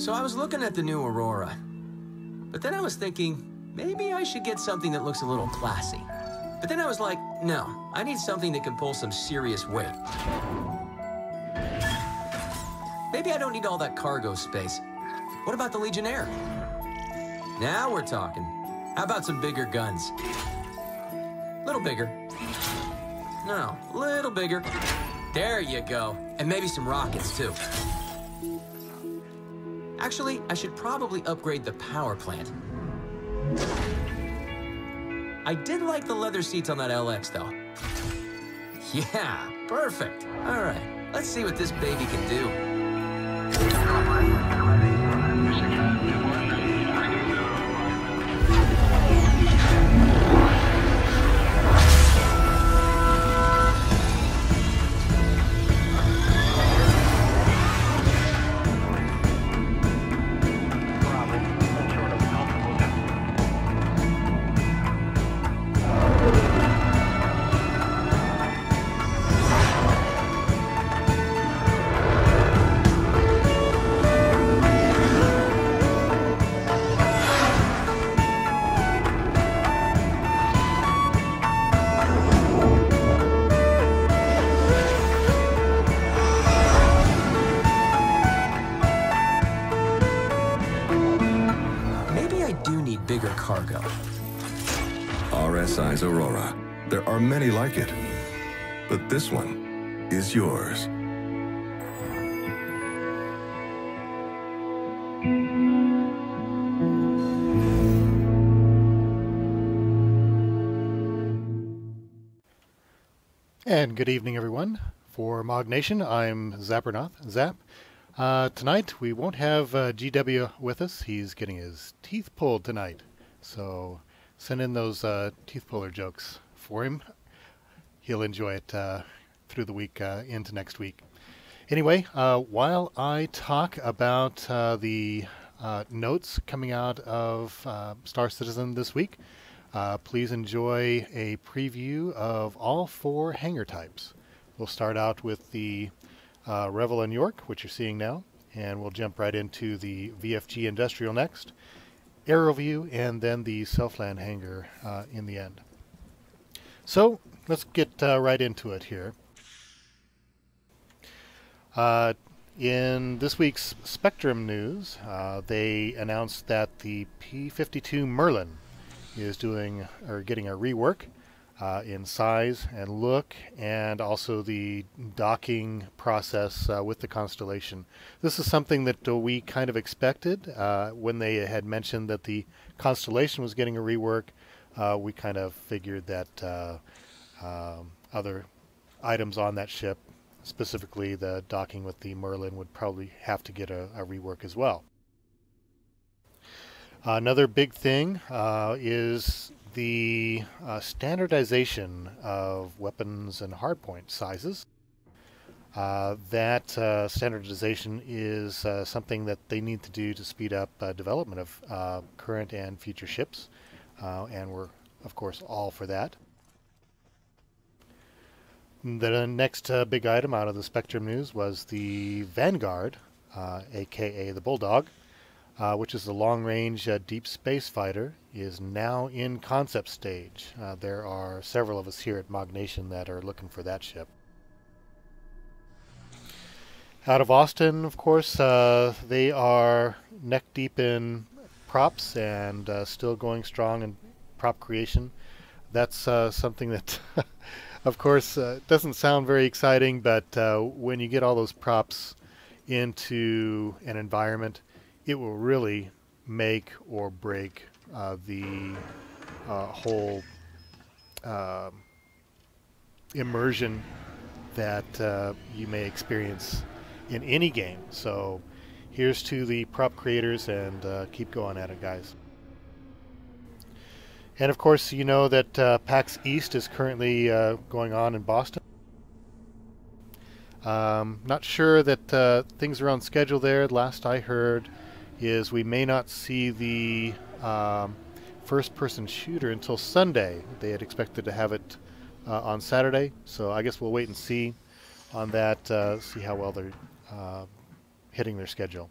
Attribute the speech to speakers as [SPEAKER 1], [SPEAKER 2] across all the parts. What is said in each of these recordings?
[SPEAKER 1] So I was looking at the new Aurora, but then I was thinking, maybe I should get something that looks a little classy. But then I was like, no, I need something that can pull some serious weight. Maybe I don't need all that cargo space. What about the Legionnaire? Now we're talking. How about some bigger guns? Little bigger. No, little bigger. There you go. And maybe some rockets, too. Actually, I should probably upgrade the power plant. I did like the leather seats on that LX, though. Yeah, perfect. All right, let's see what this baby can do. Bigger cargo.
[SPEAKER 2] RSI's Aurora. There are many like it, but this one is yours.
[SPEAKER 3] And good evening, everyone. For Mog Nation, I'm Zappernoth, Zap. Tonight, we won't have GW with us. He's getting his teeth pulled tonight. So send in those teeth puller jokes for him. He'll enjoy it through the week into next week. Anyway, while I talk about the notes coming out of Star Citizen this week, please enjoy a preview of all 4 hangar types. We'll start out with the Revel and York, which you're seeing now, and we'll jump right into the VFG Industrial next, AeroView, and then the Selfland hangar in the end. So let's get right into it here. In this week's Spectrum news, they announced that the P-52 Merlin is doing or getting a rework in size and look, and also the docking process with the Constellation. This is something that we kind of expected when they had mentioned that the Constellation was getting a rework. We kind of figured that other items on that ship, specifically the docking with the Merlin, would probably have to get a rework as well. Another big thing is the standardization of weapons and hardpoint sizes. That standardization is something that they need to do to speed up development of current and future ships, and we're, of course, all for that. The next big item out of the Spectrum news was the Vanguard, aka the Bulldog, which is the long-range deep space fighter, is now in concept stage. There are several of us here at Mog Nation that are looking for that ship. Out of Austin, of course, they are neck deep in props and still going strong in prop creation. That's something that, of course, doesn't sound very exciting, but when you get all those props into an environment, it will really make or break the whole immersion that you may experience in any game. So here's to the prop creators, and keep going at it, guys. And of course, you know that PAX East is currently going on in Boston. Not sure that things are on schedule there. Last I heard is we may not see the first-person shooter until Sunday. They had expected to have it on Saturday, so I guess we'll wait and see on that, see how well they're hitting their schedule.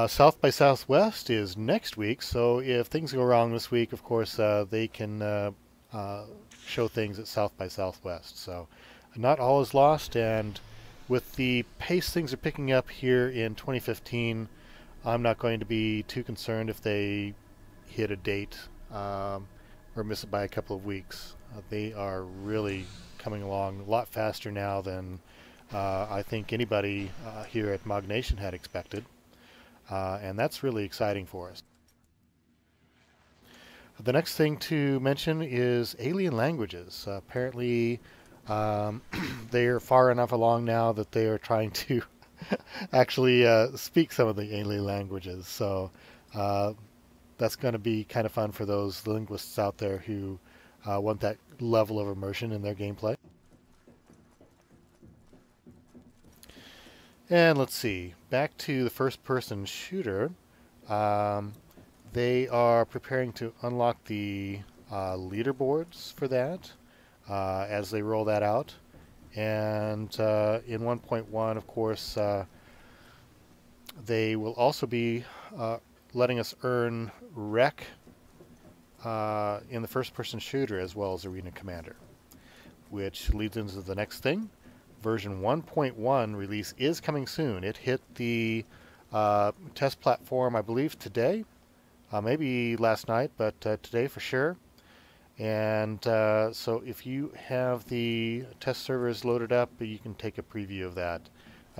[SPEAKER 3] South by Southwest is next week, so if things go wrong this week, of course, they can show things at South by Southwest. So not all is lost, and with the pace things are picking up here in 2015, I'm not going to be too concerned if they hit a date or miss it by a couple of weeks. They are really coming along a lot faster now than I think anybody here at Mog Nation had expected. And that's really exciting for us. The next thing to mention is alien languages. Apparently, they are far enough along now that they are trying to actually speak some of the alien languages. So that's going to be kind of fun for those linguists out there who want that level of immersion in their gameplay. And let's see, back to the first-person shooter. They are preparing to unlock the leaderboards for that as they roll that out. And in 1.1, of course, they will also be letting us earn rec in the first-person shooter as well as Arena Commander, which leads into the next thing. Version 1.1 release is coming soon. It hit the test platform, I believe, today. Maybe last night, but today for sure. And so if you have the test servers loaded up, you can take a preview of that.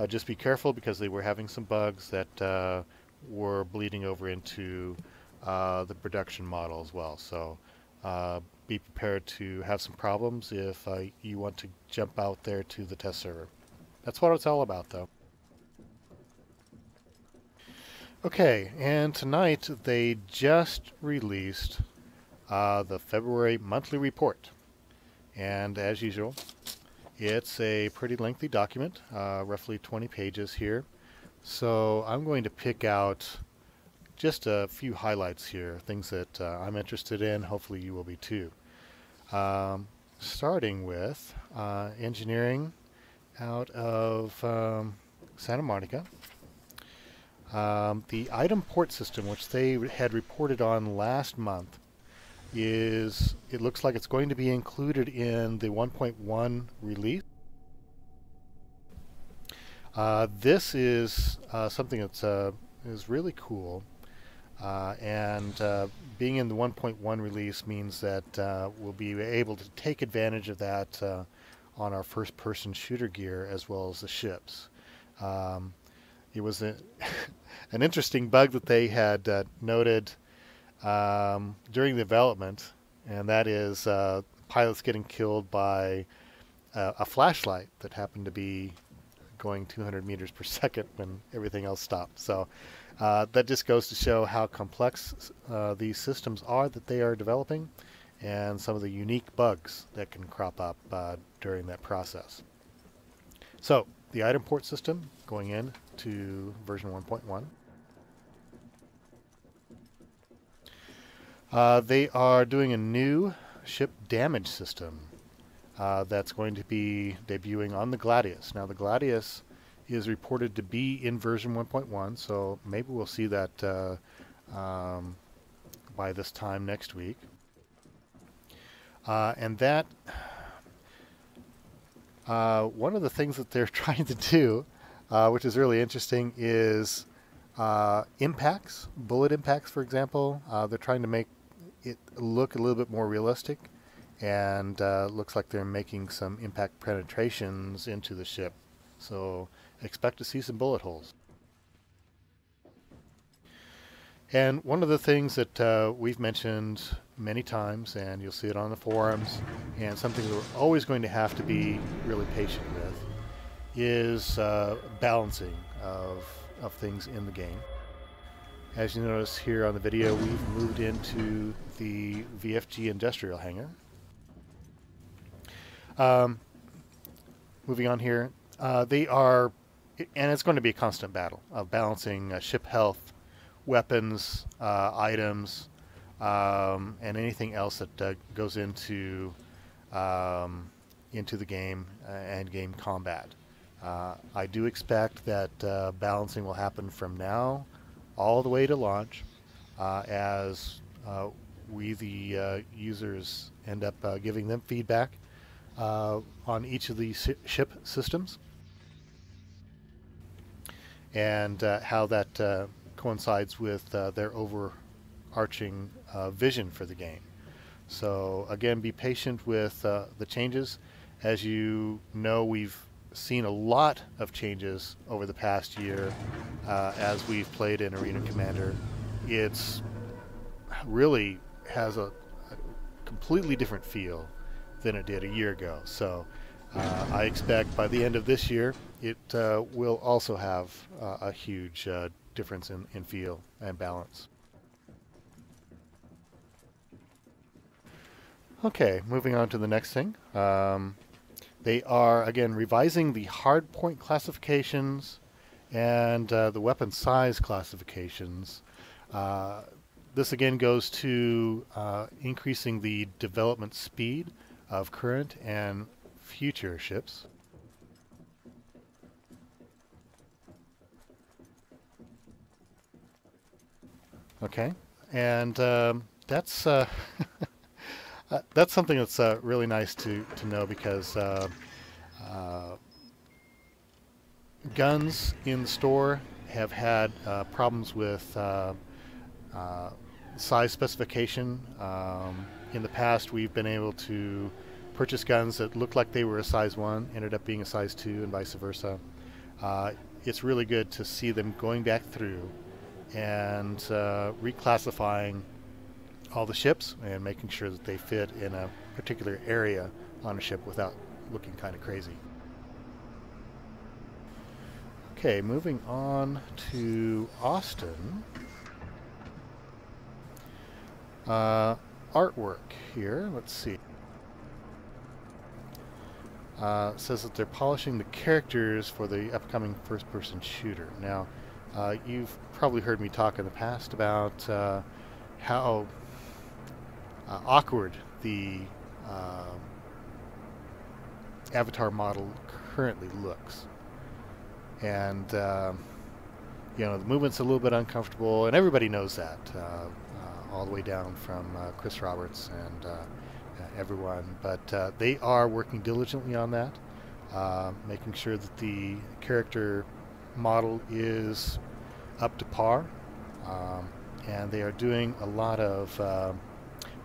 [SPEAKER 3] Just be careful because they were having some bugs that were bleeding over into the production model as well. So be prepared to have some problems if you want to jump out there to the test server. That's what it's all about, though. Okay, and tonight they just released the February monthly report. And as usual, it's a pretty lengthy document, roughly 20 pages here. So I'm going to pick out just a few highlights here, things that I'm interested in. Hopefully you will be too. Starting with engineering out of Santa Monica. The item port system, which they had reported on last month, it looks like it's going to be included in the 1.1 release. This is something that is really cool. And being in the 1.1 release means that we'll be able to take advantage of that on our first-person shooter gear as well as the ships. It was an interesting bug that they had noted during the development, and that is pilots getting killed by a flashlight that happened to be going 200 meters per second when everything else stopped. So that just goes to show how complex these systems are that they are developing, and some of the unique bugs that can crop up during that process. So the item port system going in to version 1.1. They are doing a new ship damage system that's going to be debuting on the Gladius. Now the Gladius is reported to be in version 1.1, so maybe we'll see that by this time next week. And that one of the things that they're trying to do, which is really interesting, is impacts, bullet impacts, for example. They're trying to make it look a little bit more realistic, and looks like they're making some impact penetrations into the ship. So expect to see some bullet holes. And one of the things that we've mentioned many times, and you'll see it on the forums, and something we're always going to have to be really patient with, is balancing of things in the game. As you notice here on the video, we've moved into the VFG industrial hangar. Moving on here, they are, and it's going to be a constant battle of balancing ship health, weapons, items, and anything else that goes into the game and game combat. I do expect that balancing will happen from now all the way to launch as we, the users, end up giving them feedback on each of these ship systems, and how that coincides with their overarching vision for the game. So again, be patient with the changes. As you know, we've seen a lot of changes over the past year as we've played in Arena Commander. It's really has a completely different feel than it did a year ago. So I expect by the end of this year it will also have a huge difference in feel and balance. Okay, moving on to the next thing. They are, again, revising the hardpoint classifications and the weapon size classifications. This again goes to increasing the development speed of current and future ships. Okay, and that's that's something that's really nice to know, because guns in the store have had problems with size specification. In the past, we've been able to purchase guns that looked like they were a size 1, ended up being a size 2, and vice versa. It's really good to see them going back through and reclassifying all the ships and making sure that they fit in a particular area on a ship without looking kind of crazy. Okay, moving on to Austin. Artwork here, let's see. It says that they're polishing the characters for the upcoming first-person shooter. Now, you've probably heard me talk in the past about how awkward the avatar model currently looks, and you know, the movement's a little bit uncomfortable, and everybody knows that, all the way down from Chris Roberts and everyone. But they are working diligently on that, making sure that the character model is up to par, and they are doing a lot of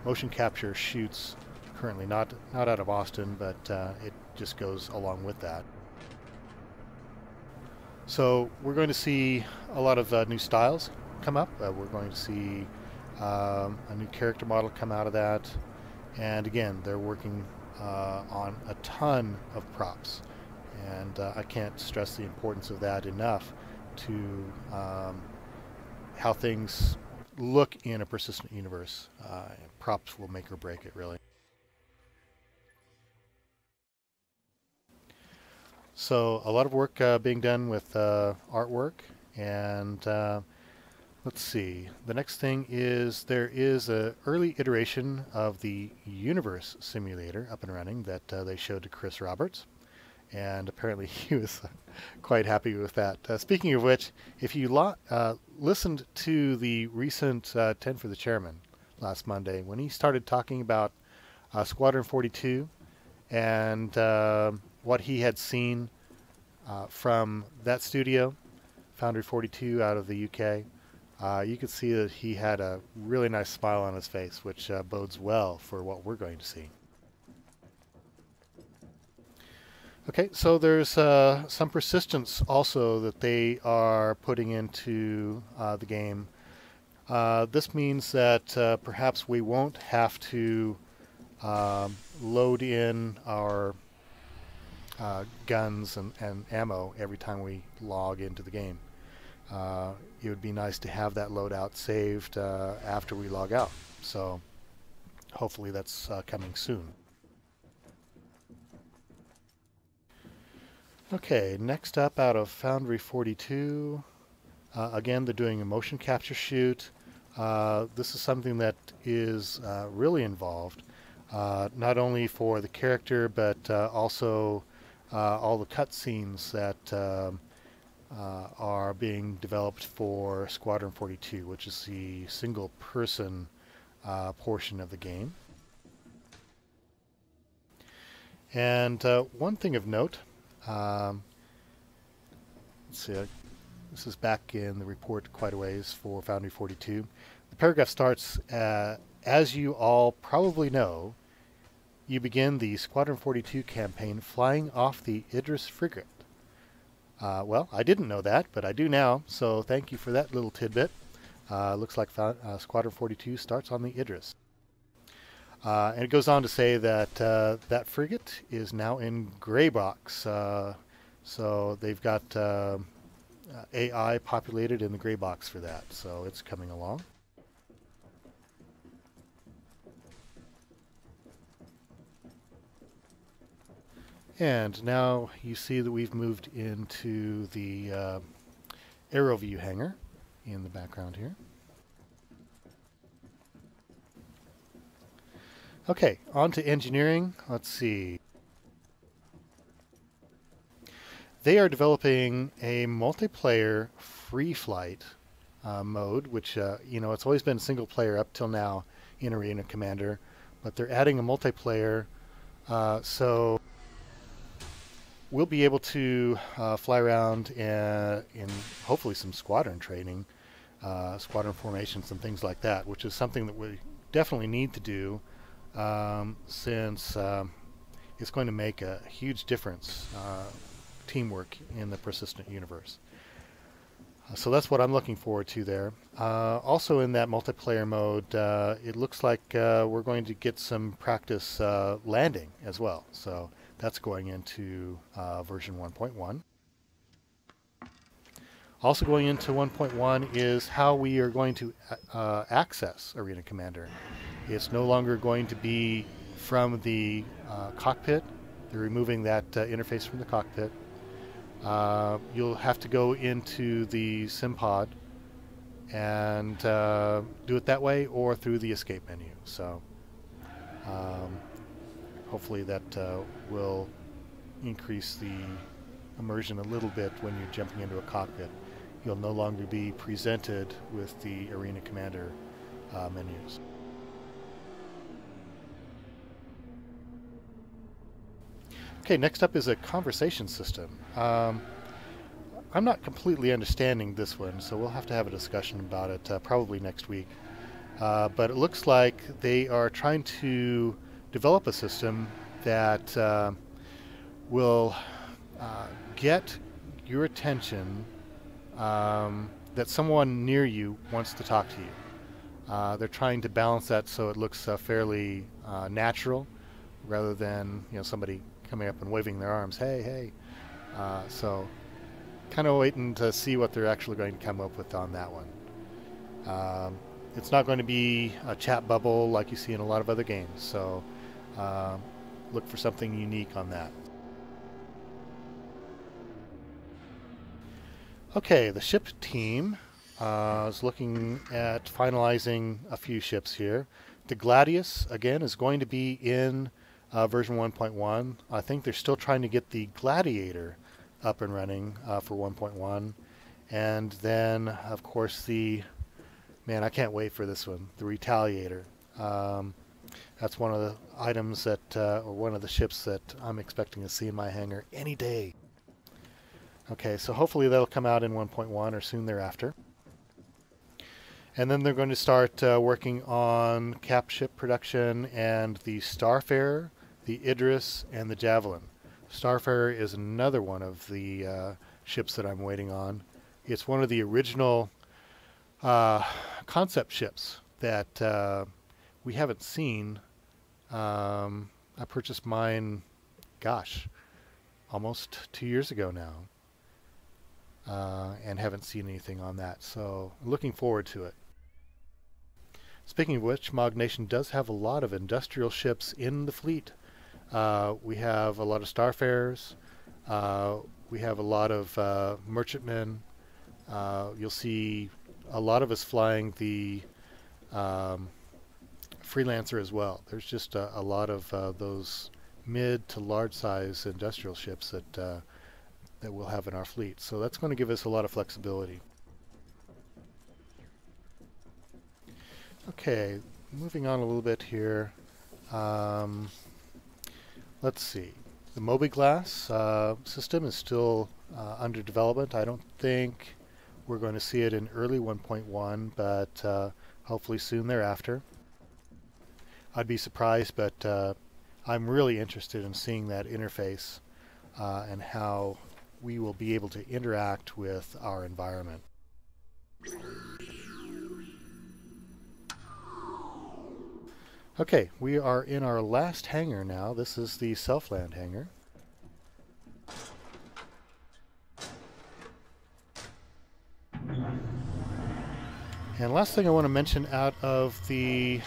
[SPEAKER 3] motion capture shoots currently, not out of Austin, but it just goes along with that. So we're going to see a lot of new styles come up. We're going to see a new character model come out of that, and again, they're working on a ton of props, and I can't stress the importance of that enough to how things look in a persistent universe. Props will make or break it, really. So a lot of work being done with artwork, and let's see. The next thing is there is an early iteration of the Universe Simulator up and running that they showed to Chris Roberts, and apparently he was quite happy with that. Speaking of which, if you listened to the recent 10 for the Chairman last Monday, when he started talking about Squadron 42 and what he had seen from that studio, Foundry 42 out of the UK, you could see that he had a really nice smile on his face, which bodes well for what we're going to see. Okay, so there's some persistence also that they are putting into the game. This means that perhaps we won't have to load in our guns and ammo every time we log into the game. It would be nice to have that loadout saved after we log out. So hopefully that's coming soon. Okay, next up out of Foundry 42, again they're doing a motion capture shoot. This is something that is really involved, not only for the character, but also all the cutscenes that are being developed for Squadron 42, which is the single-person portion of the game. And one thing of note, let's see, this is back in the report quite a ways for Foundry 42. The paragraph starts, as you all probably know, you begin the Squadron 42 campaign flying off the Idris frigate. Well, I didn't know that, but I do now, so thank you for that little tidbit. Looks like Squadron 42 starts on the Idris. And it goes on to say that that frigate is now in gray box. So they've got AI populated in the gray box for that, so it's coming along. And now you see that we've moved into the AeroView hangar in the background here. Okay, on to engineering. Let's see. They are developing a multiplayer free flight mode, which, it's always been single player up till now in Arena Commander, but they're adding a multiplayer, so we'll be able to fly around in hopefully some squadron training, squadron formations and things like that, which is something that we definitely need to do since it's going to make a huge difference, teamwork in the persistent universe. So that's what I'm looking forward to there. Also in that multiplayer mode, it looks like we're going to get some practice landing as well. So that's going into version 1.1. Also going into 1.1 is how we are going to access Arena Commander. It's no longer going to be from the cockpit. They're removing that interface from the cockpit. You'll have to go into the sim pod and do it that way or through the escape menu. So hopefully that will increase the immersion a little bit when you're jumping into a cockpit. You'll no longer be presented with the Arena Commander menus. Okay, next up is a conversation system. I'm not completely understanding this one, so we'll have to have a discussion about it probably next week. But it looks like they are trying to develop a system that will get your attention that someone near you wants to talk to you. They're trying to balance that so it looks fairly natural, rather than somebody coming up and waving their arms, hey, hey. So kind of waiting to see what they're actually going to come up with on that one. It's not going to be a chat bubble like you see in a lot of other games, so look for something unique on that. Okay, the ship team is looking at finalizing a few ships here. The Gladius, again, is going to be in version 1.1. I think they're still trying to get the Gladiator up and running for 1.1. And then, of course, man, I can't wait for this one, the Retaliator. That's one of the items that, or one of the ships that I'm expecting to see in my hangar any day. Okay, so hopefully that'll come out in 1.1 or soon thereafter. And then they're going to start working on cap ship production and the Starfarer, the Idris, and the Javelin. Starfarer is another one of the ships that I'm waiting on. It's one of the original concept ships that we haven't seen. I purchased mine, gosh, almost 2 years ago now. And haven't seen anything on that, so I'm looking forward to it. Speaking of which, Mog Nation does have a lot of industrial ships in the fleet. We have a lot of Starfarers. We have a lot of merchantmen. You'll see a lot of us flying the Freelancer as well. There's just a lot of those mid to large size industrial ships that that we'll have in our fleet. So that's going to give us a lot of flexibility. Okay, moving on a little bit here. Let's see. The Mobiglass system is still under development. I don't think we're going to see it in early 1.1, but hopefully soon thereafter. I'd be surprised, but I'm really interested in seeing that interface and how we will be able to interact with our environment. Okay, we are in our last hangar now. This is the Self-Land hangar. And last thing I want to mention out of the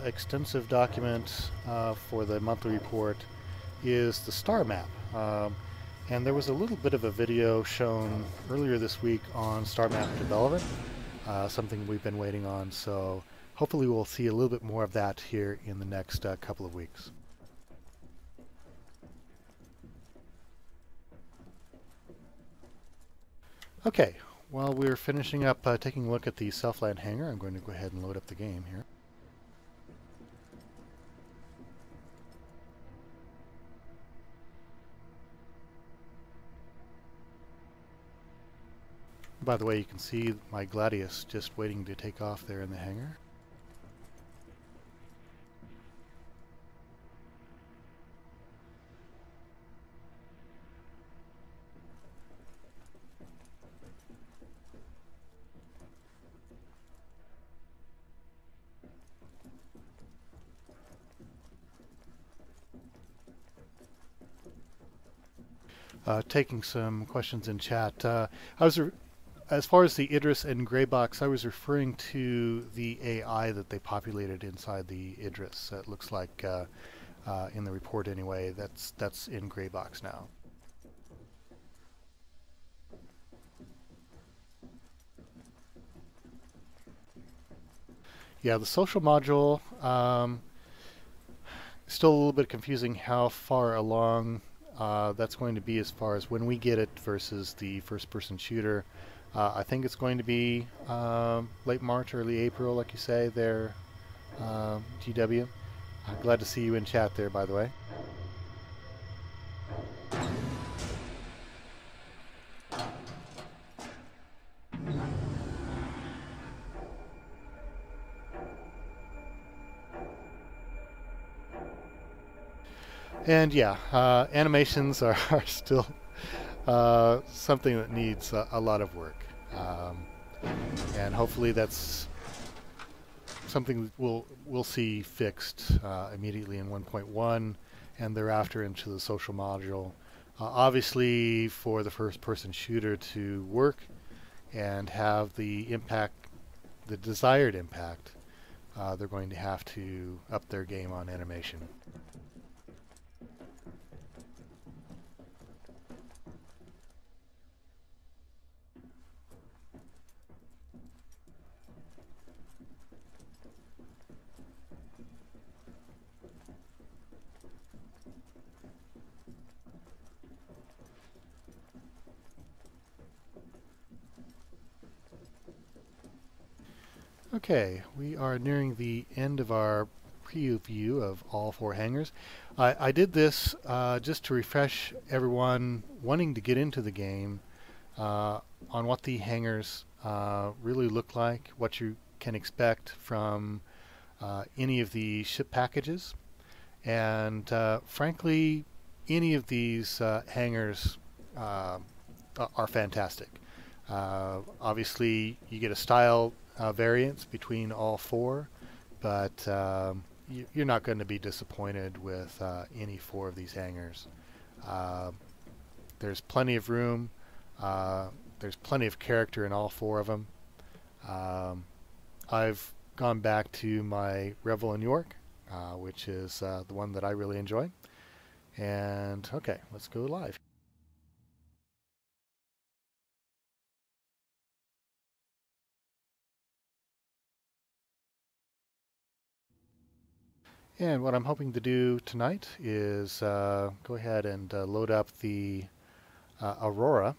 [SPEAKER 3] extensive document for the monthly report is the star map. And there was a little bit of a video shown earlier this week on star map development, something we've been waiting on. So hopefully we'll see a little bit more of that here in the next couple of weeks. Okay, while we're finishing up taking a look at the Self-Land hangar, I'm going to go ahead and load up the game here. By the way, you can see my Gladius just waiting to take off there in the hangar. Taking some questions in chat. As far as the Idris and Greybox, I was referring to the AI that they populated inside the Idris. It looks like in the report anyway, that's in Greybox now. Yeah, the social module, still a little bit confusing how far along that's going to be as far as when we get it versus the first-person shooter. I think it's going to be late March, early April, like you say there, GW. Glad to see you in chat there, by the way. And yeah, animations are still something that needs a lot of work. And hopefully that's something we'll see fixed immediately in 1.1 and thereafter into the social module. Obviously, for the first-person shooter to work and have the impact, the desired impact, they're going to have to up their game on animation. Okay, we are nearing the end of our preview of all 4 hangars. I did this just to refresh everyone wanting to get into the game on what the hangars really look like, what you can expect from any of the ship packages, and frankly, any of these hangars are fantastic. Obviously, you get a style variance between all 4, but you're not going to be disappointed with any 4 of these hangars. There's plenty of room. There's plenty of character in all 4 of them. I've gone back to my Revel in York, which is the one that I really enjoy. And okay, let's go live. And what I'm hoping to do tonight is go ahead and load up the Aurora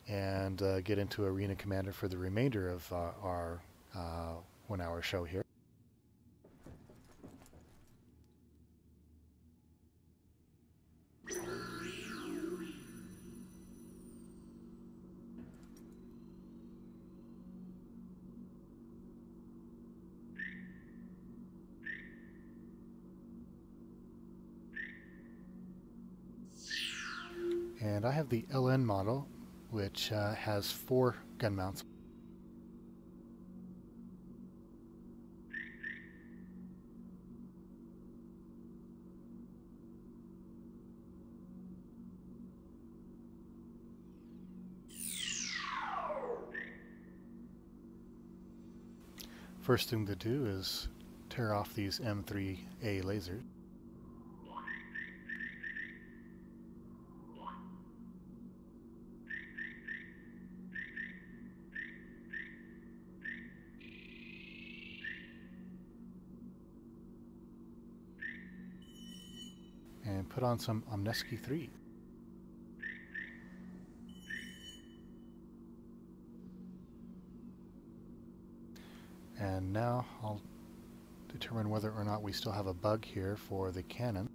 [SPEAKER 3] and get into Arena Commander for the remainder of our 1 hour show here. And I have the LN model, which has 4 gun mounts. First thing to do is tear off these M3A lasers. And put on some Omneski 3. And now I'll determine whether or not we still have a bug here for the cannon.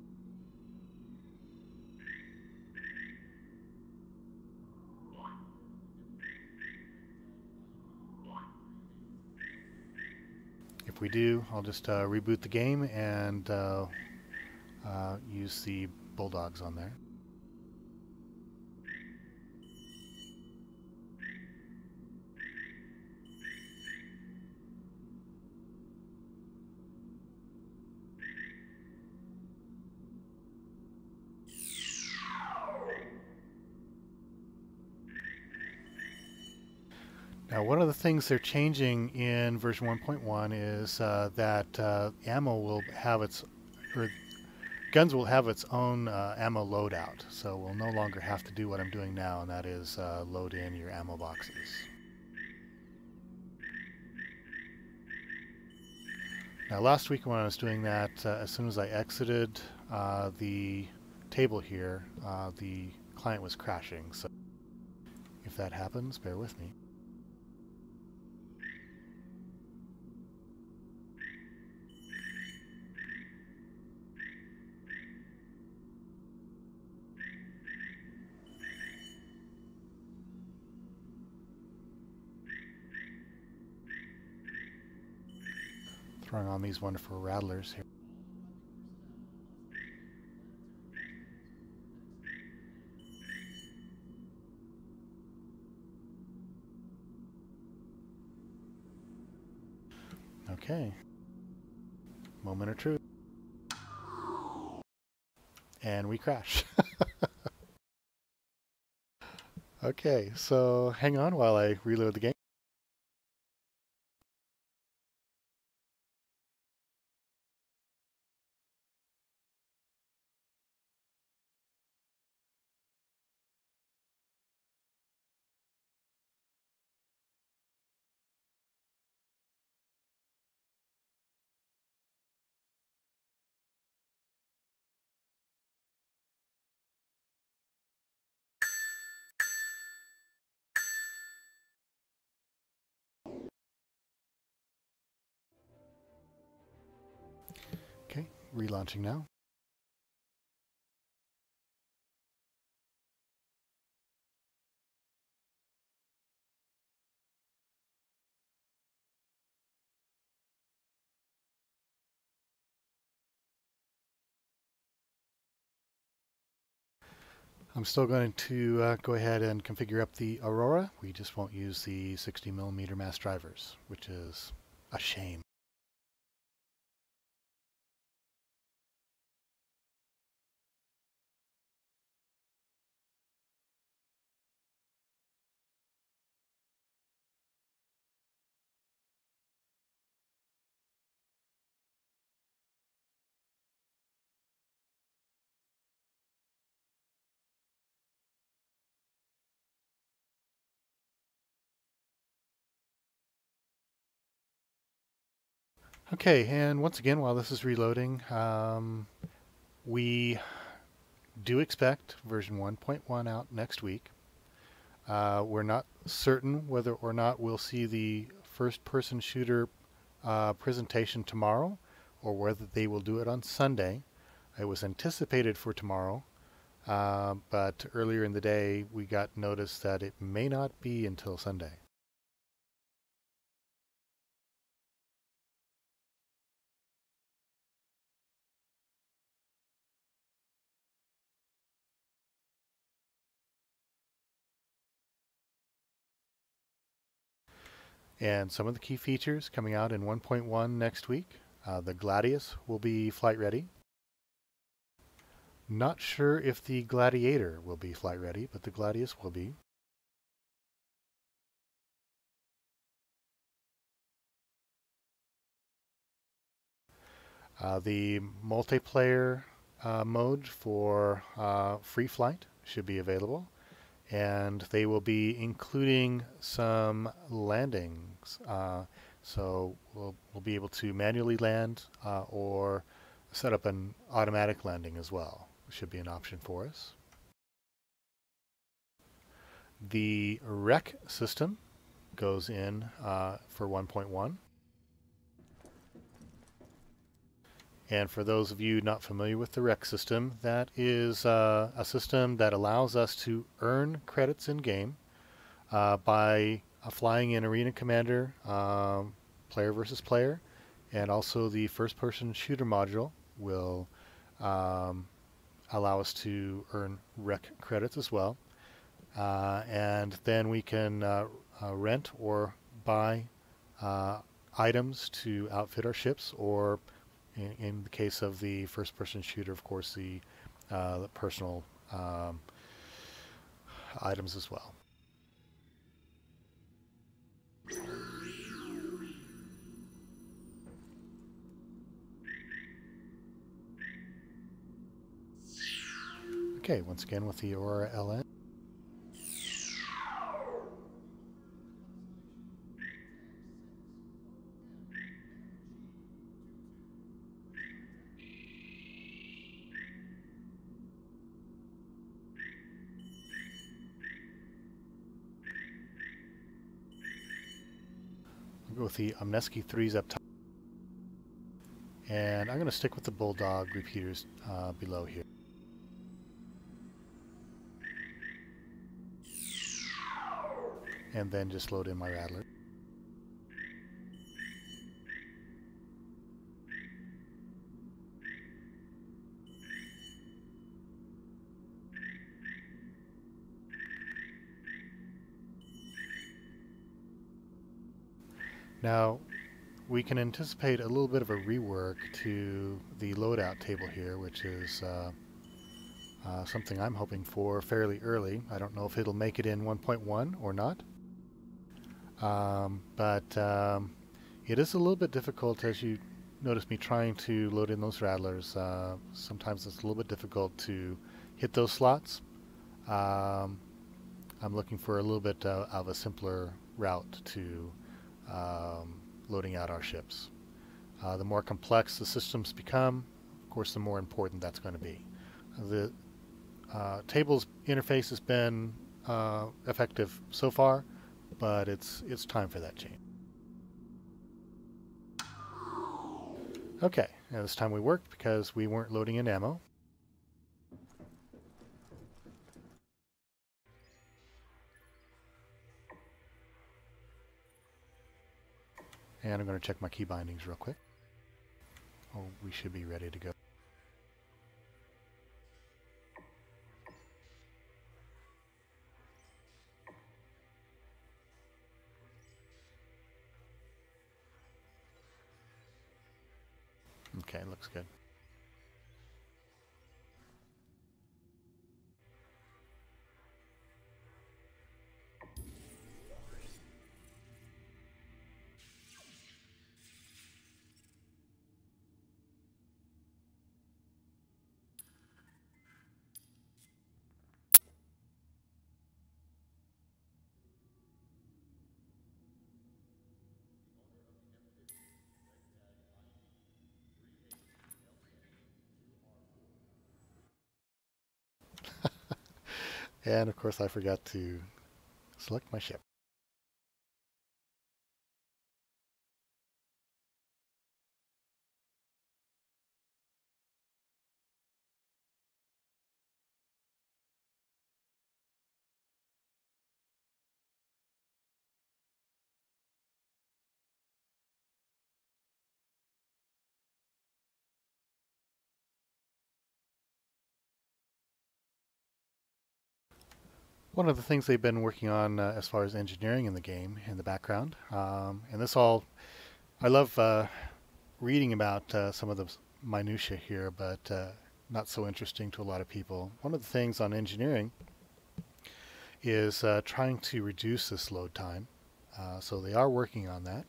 [SPEAKER 3] If we do, I'll just reboot the game and use the bulldogs on there. Now, one of the things they're changing in version 1.1 is that ammo will have its, or guns will have its own ammo loadout. So we'll no longer have to do what I'm doing now, and that is load in your ammo boxes. Now, last week when I was doing that, as soon as I exited the table here, the client was crashing. So if that happens, bear with me. Throwing on these wonderful rattlers here. Okay. Moment of truth. And we crash. Okay, so hang on while I reload the game. Okay, relaunching now. I'm still going to go ahead and configure up the Aurora. We just won't use the 60mm mass drivers, which is a shame. Okay, and once again, while this is reloading, we do expect version 1.1 out next week. We're not certain whether or not we'll see the first-person shooter presentation tomorrow, or whether they will do it on Sunday. It was anticipated for tomorrow, but earlier in the day we got notice that it may not be until Sunday. And some of the key features coming out in 1.1 next week. The Gladius will be flight ready. Not sure if the Gladiator will be flight ready, but the Gladius will be. The multiplayer mode for free flight should be available, and they will be including some landings. So we'll be able to manually land or set up an automatic landing as well. Should be an option for us. The rec system goes in for 1.1. And for those of you not familiar with the rec system, that is a system that allows us to earn credits in game by flying in Arena Commander, player versus player, and also the first-person shooter module will allow us to earn rec credits as well. And then we can rent or buy items to outfit our ships, or in the case of the first-person shooter, of course, the personal items as well. Okay, once again with the Aurora LN. I'll go with the Omneski 3s up top. And I'm going to stick with the Bulldog repeaters below here. And then just load in my Rattler. Now, we can anticipate a little bit of a rework to the loadout table here, which is something I'm hoping for fairly early. I don't know if it'll make it in 1.1 or not. But it is a little bit difficult, as you notice me trying to load in those Rattlers. Sometimes it's a little bit difficult to hit those slots. I'm looking for a little bit of a simpler route to loading out our ships. The more complex the systems become, of course, the more important that's going to be. The table's interface has been effective so far, but it's time for that change. Okay, and this time we worked because we weren't loading in ammo. And I'm going to check my key bindings real quick. Oh, we should be ready to go. Okay, looks good. And of course I forgot to select my ship. One of the things they've been working on as far as engineering in the game in the background, and this all, I love reading about some of the minutia here, but not so interesting to a lot of people. One of the things on engineering is trying to reduce this load time. So they are working on that.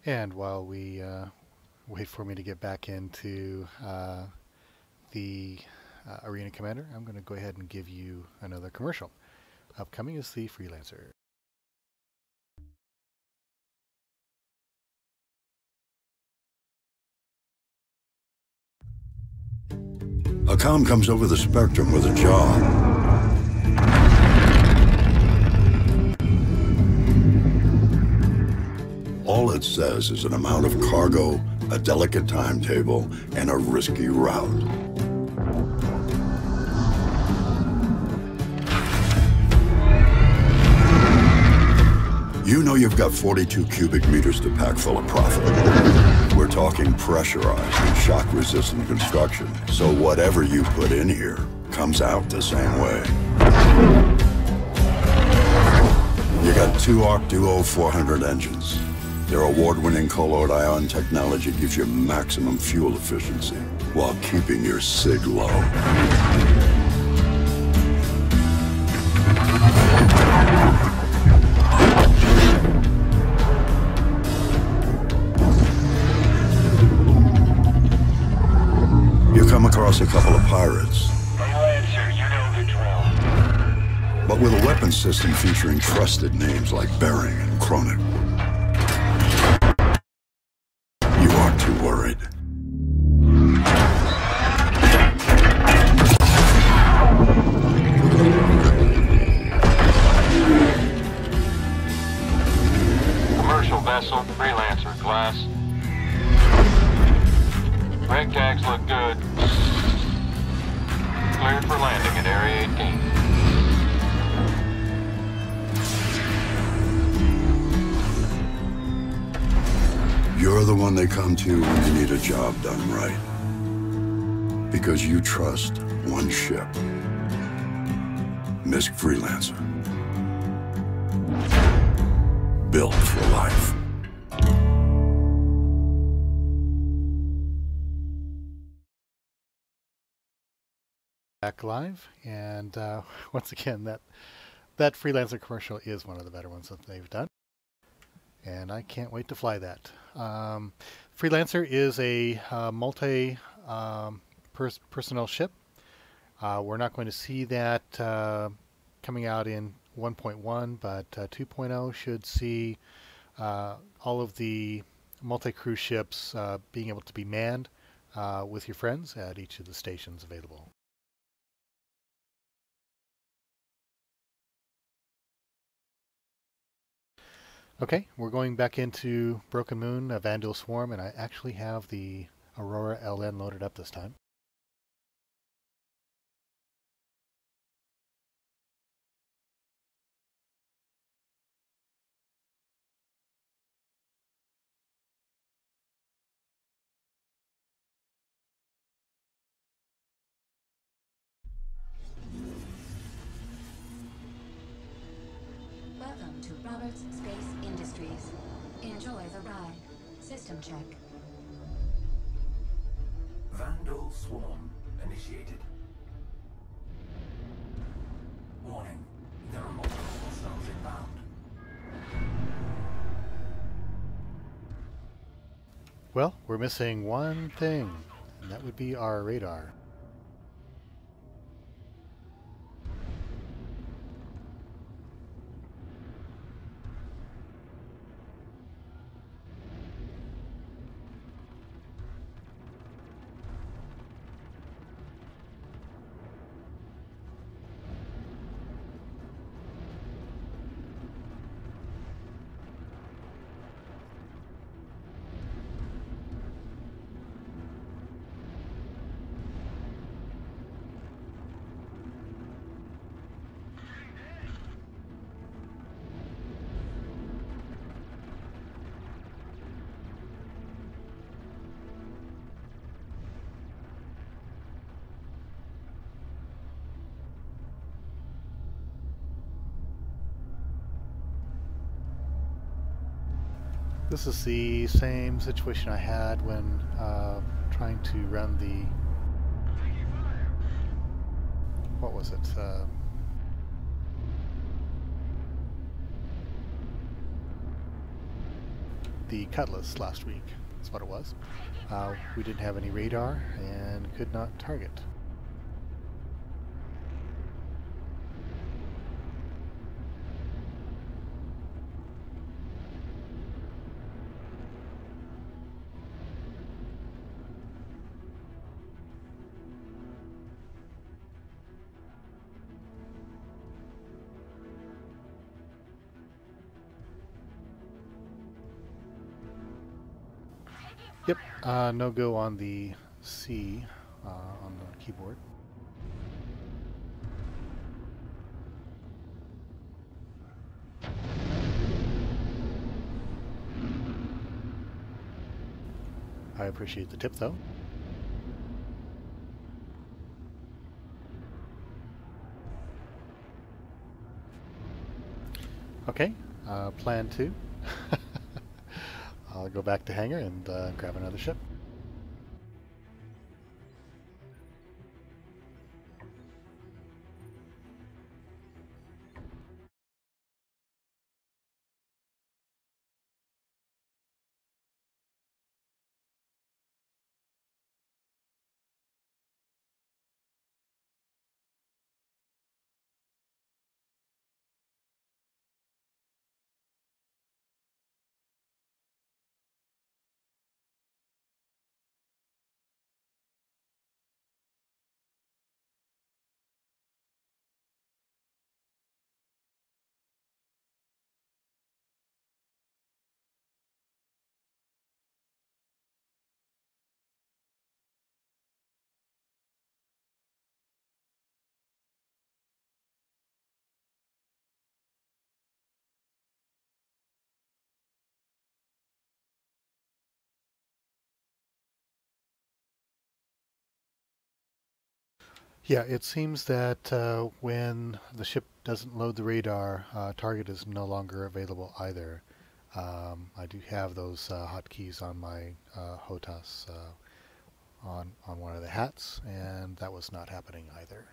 [SPEAKER 3] And while we wait for me to get back into the Arena Commander, I'm going to go ahead and give you another commercial. Upcoming is the Freelancer.
[SPEAKER 4] A comm comes over the spectrum with a job. All it says is an amount of cargo, a delicate timetable, and a risky route. You know you've got 42 cubic meters to pack full of profit. We're talking pressurized and shock-resistant construction, so whatever you put in here comes out the same way. You got two Arc Duo 400 engines. Their award-winning colloid ion technology gives you maximum fuel efficiency while keeping your sig low. Come across a couple of pirates.
[SPEAKER 5] Hey, Lancer, you know the drill.
[SPEAKER 4] But with a weapon system featuring trusted names like Bering and Kronik, you aren't too worried.
[SPEAKER 5] Commercial vessel, Freelancer class. Rig tags look good. Cleared for landing at Area 18.
[SPEAKER 4] You're the one they come to when you need a job done right. Because you trust one ship. Misk Freelancer. Built for life.
[SPEAKER 3] Back live, and once again, that Freelancer commercial is one of the better ones that they've done, and I can't wait to fly that. Freelancer is a multi-personnel ship. We're not going to see that coming out in 1.1, but 2.0 should see all of the multi-crew ships being able to be manned with your friends at each of the stations available. Okay, we're going back into Broken Moon, Vandal Swarm, and I actually have the Aurora LN loaded up this time.
[SPEAKER 6] to Roberts Space Industries. Enjoy the ride. System check.
[SPEAKER 7] Vandal swarm initiated. Warning, there are multiple hostiles inbound.
[SPEAKER 3] Well, we're missing one thing, and that would be our radar. This is the same situation I had when trying to run the... What was it? The Cutlass last week. That's what it was. We didn't have any radar and could not target. Yep, no go on the C on the keyboard. I appreciate the tip though. Okay, plan 2. I'll go back to hangar and grab another ship. Yeah, it seems that when the ship doesn't load the radar, target is no longer available either. I do have those hotkeys on my HOTAS on one of the hats, and that was not happening either.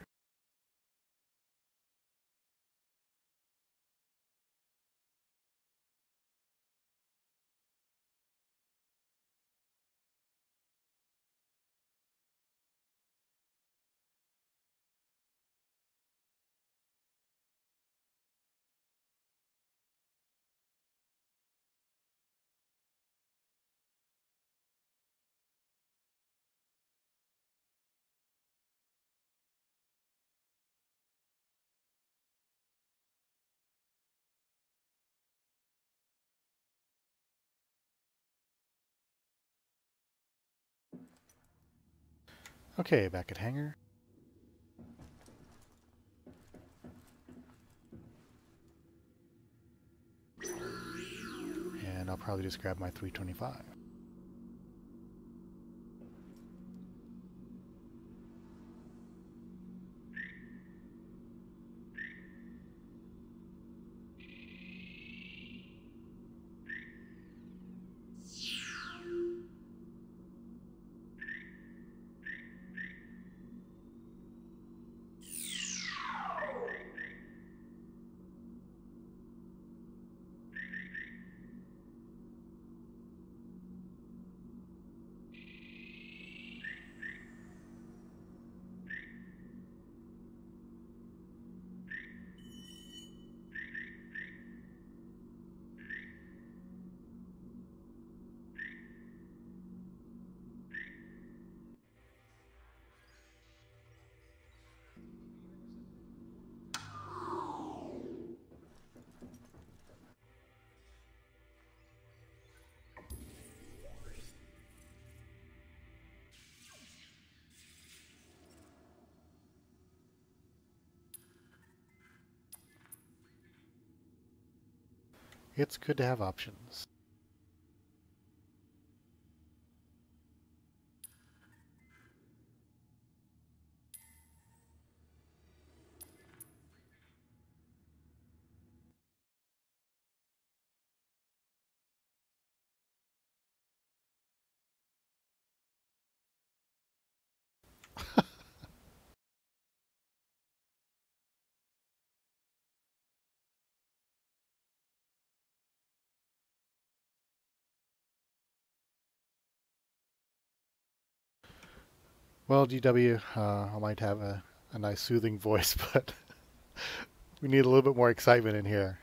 [SPEAKER 3] Okay, back at hangar. And I'll probably just grab my 325. It's good to have options. Well, GW, I might have a nice soothing voice, but we need a little bit more excitement in here.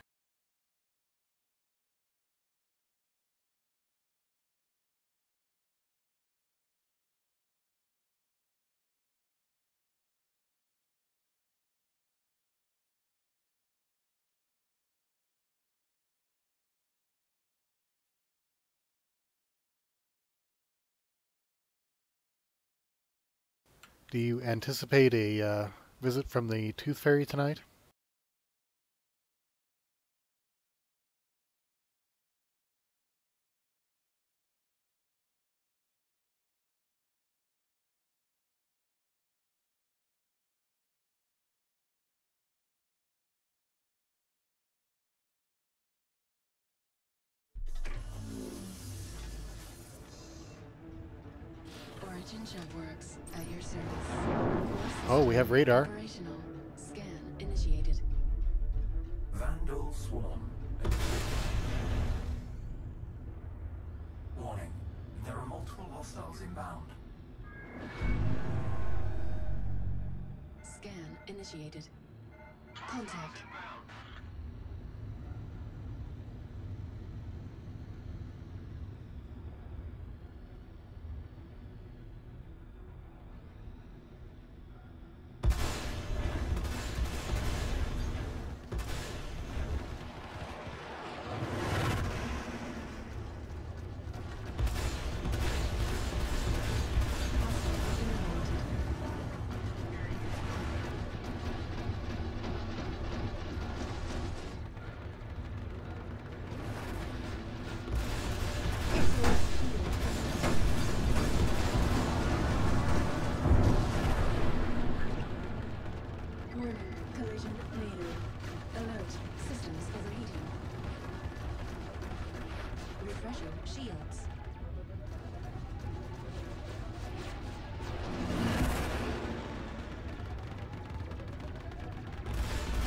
[SPEAKER 3] Do you anticipate a visit from the Tooth Fairy tonight?
[SPEAKER 6] Origin jump works at your service.
[SPEAKER 3] Oh, we have radar.
[SPEAKER 6] Operational. Scan initiated.
[SPEAKER 7] Vandal swarm. Warning. There are multiple hostiles inbound.
[SPEAKER 6] Scan initiated. Contact. Warning. Collision needed. Alert. Systems overheating. Refreshing shields.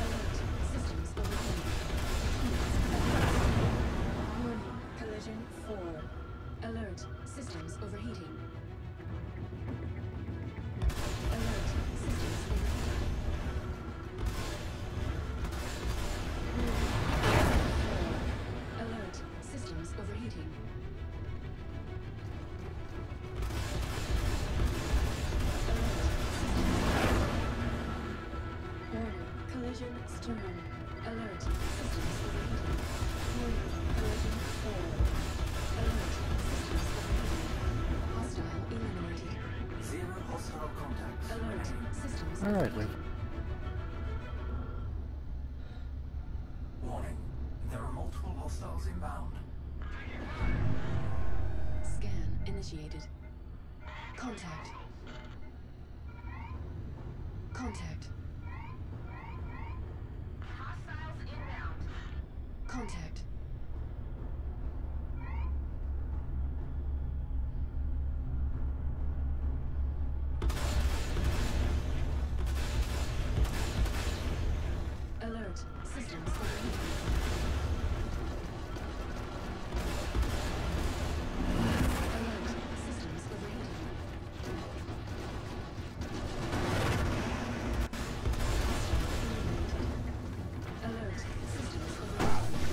[SPEAKER 6] Alert. Systems overheating. Warning. Collision 4. Alert. Systems overheating. Alert. Systems overheating. Alert. Systems overheating. Warning. Collision stern. Alert. Systems overheating. Warning. Collision 4. Alert. Systems overheating. Hostile eliminated.
[SPEAKER 7] Zero hostile contacts.
[SPEAKER 6] Alert. Systems
[SPEAKER 3] All right,
[SPEAKER 6] overheating.
[SPEAKER 7] Warning. There are multiple hostiles inbound.
[SPEAKER 6] Scan initiated. Contact. Contact. Hostiles inbound. Contact. Alert. Systems overheating. Alert. Systems overheating. Hostile eliminated. Alert. Systems overheating.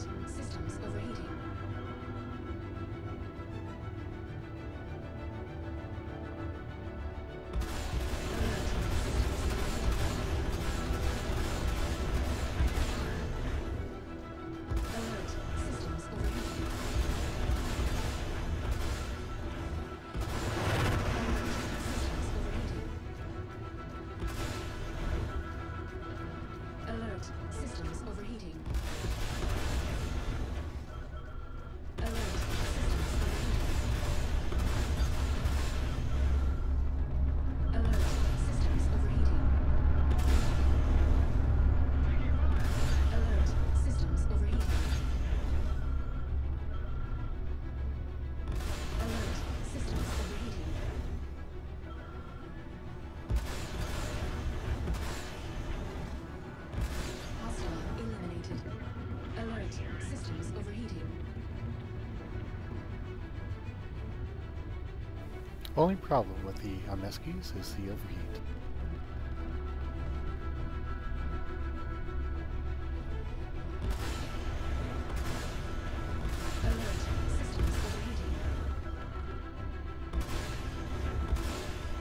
[SPEAKER 6] Alert. Systems overheating. Alert. Systems overheating. Alert. Systems overheating. Alert. Systems overheating. Alert. Systems overheating. Alert. Systems overheating. Alert. Systems overheating. Hostile eliminated. Alert. Systems overheating.
[SPEAKER 3] Only problem with the Ameskis is the overheat.
[SPEAKER 6] Alert. Systems overheating.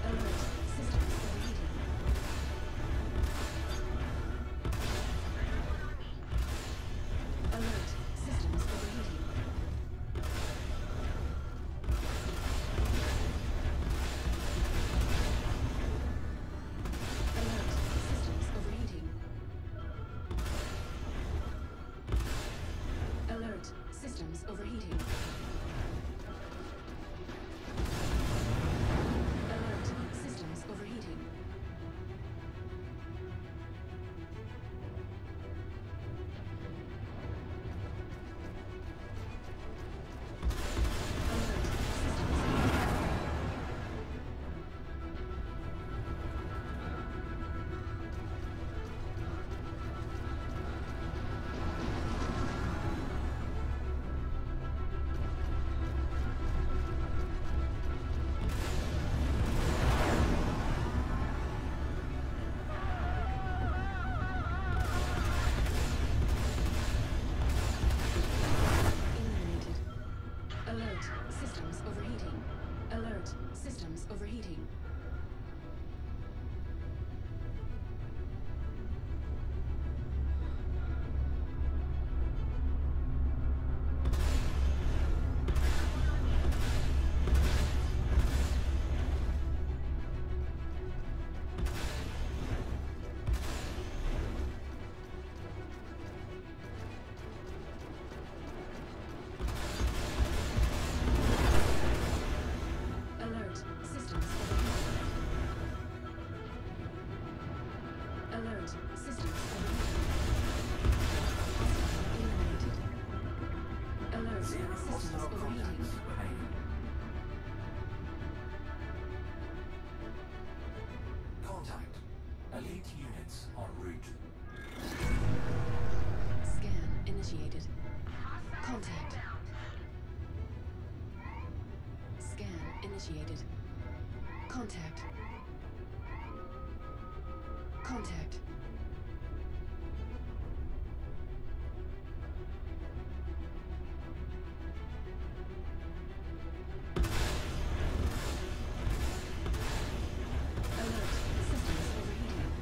[SPEAKER 6] Alert. Systems overheating. Alert. Systems overheating. Alert. Systems overheating. Alert. Systems overheating. Alert. Systems overheating. Alert. Systems eliminated. Alert. Systems overheating. Alert. Systems overheating. Alert. Systems overheating. Alert. Systems overheating. Hostile eliminated. Alert.
[SPEAKER 7] Zero
[SPEAKER 6] Systems
[SPEAKER 7] hostile
[SPEAKER 6] overheating.
[SPEAKER 7] contacts remaining. Contact. Elite units en route.
[SPEAKER 6] Scan initiated. Contact. Scan initiated. Contact. Contact. Alert. Systems overheating.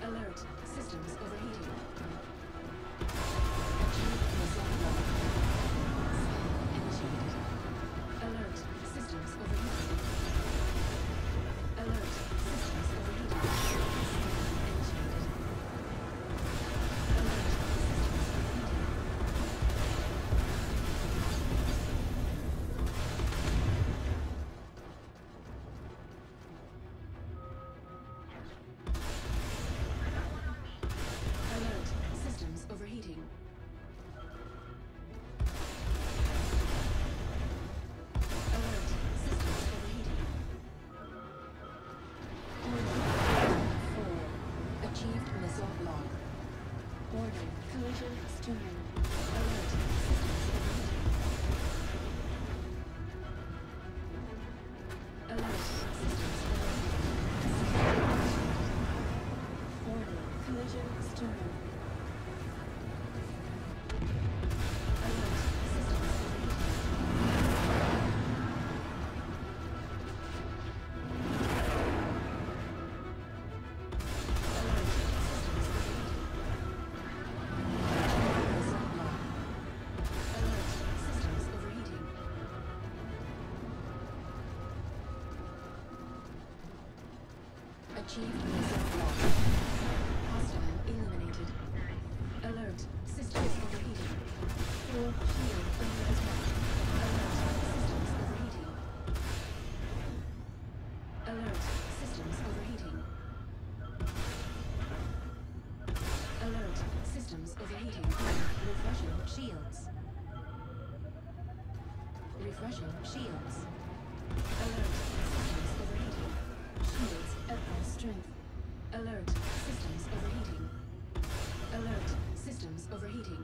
[SPEAKER 6] Alert. Systems overheating. Achieved missile lock. Scan initiated. Alert. Systems overheating. Alert. Systems overheating. Scan initiated. Alert. Systems overheating. Alert. Systems overheating. Alert. Systems overheating. Order 4. Achieved missile lock. Order collision stern. Alert. Systems overheating. Alert. Systems overheating. Order Return. Alert. Systems overheating. Achieved missile block. Hostile eliminated. Alert. Systems overheating. Core shield under attack. Alert. Systems overheating. Alert. Systems overheating. Refreshing shields. Refreshing shields. Alert. Systems overheating. Shields at full strength. Alert. Systems overheating. Alert. Systems overheating.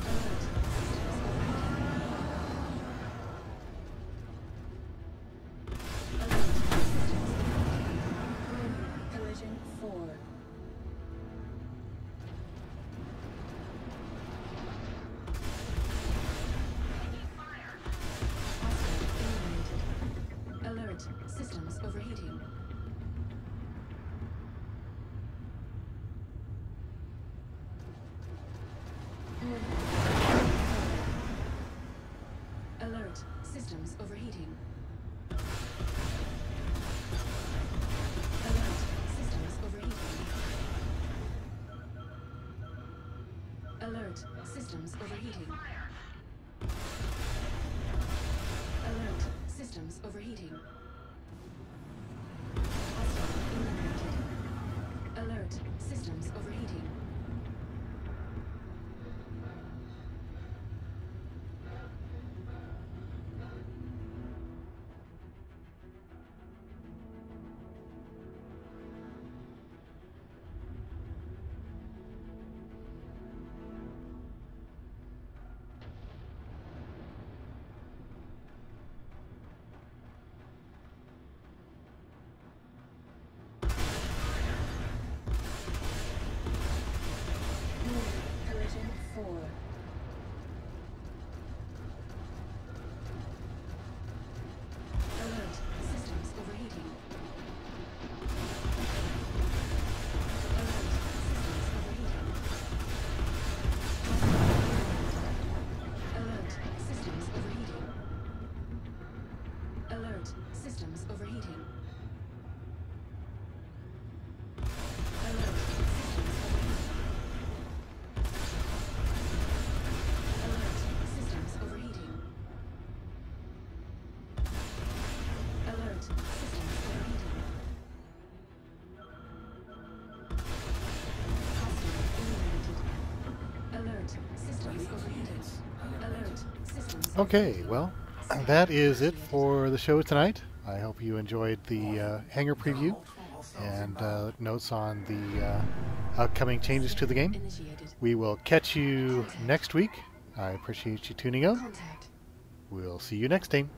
[SPEAKER 6] Alert. Systems overheating. Alert. Systems overheating. Collision 4. Hostile eliminated. Alert. Systems overheating. Alert. Systems overheating. Alert. Systems overheating. Alert. Systems overheating. Alert. Systems overheating. Hostile eliminated. Alert. Systems overheating. Collision 4. Alert. Systems overheating. Alert. Systems overheating. Alert. Systems overheating. Alert. Systems overheating. Alert. Systems overheating. Alert. Systems overheating. Hostile eliminated. Alert. Systems overheating. Alert. Systems.
[SPEAKER 3] Okay, well, that is it for the show tonight. I hope you enjoyed the hangar preview and notes on the upcoming changes to the game.
[SPEAKER 6] Initiated.
[SPEAKER 3] We will catch you next week. I appreciate you tuning out.
[SPEAKER 6] Contact.
[SPEAKER 3] We'll see you next time.